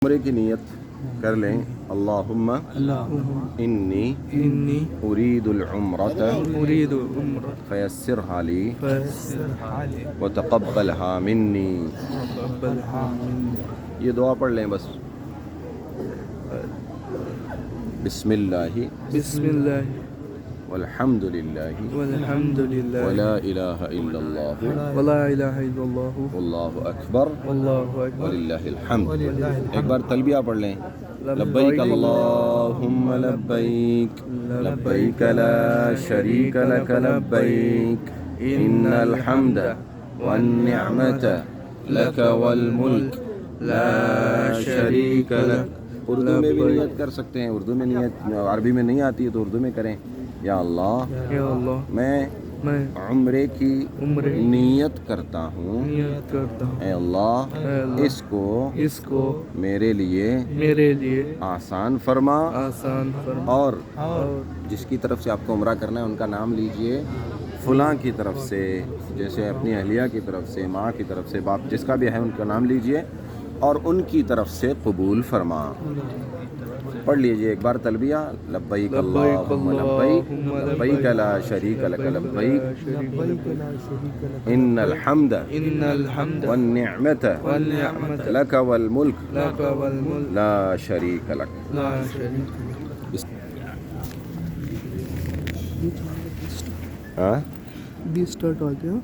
عمرے کی نیت کر لیں. اللہم انی ارید العمرۃ فیسرھا لی وتقبلھا منی. یہ دعا پڑھ لیں بس. بسم اللہ والحمد للہ ولا الہ الا اللہ واللہ اکبر وللہ الحمد. ایک بار تلبیہ پڑھ لیں. لبیک اللہم لبیک لبیک لا شریک لک لبیک ان الحمد والنعمت لک والملک لا شریک لک. اردو میں بھی نیت کر سکتے ہیں. اردو میں نیت عربی میں نہیں آتی ہے تو اردو میں کریں. یا اللہ میں عمرے کی نیت کرتا ہوں. اے اللہ اس کو میرے لیے آسان فرما اور جس کی طرف سے آپ کو عمرہ کرنا ہے ان کا نام لیجئے. فلاں کی طرف سے، جیسے اپنی اہلیہ کی طرف سے، ماں کی طرف سے، باپ جس کا بھی ہے ان کا نام لیجئے اور ان کی طرف سے قبول فرما. پڑھ لیجئے ایک بار تلبیہ. لبیک اللہم لبیک لبیک لا شریک لک لبیک ان الحمد والنعمت لک والملک لا شریک لک. بھی اسٹارٹ ہو گیا.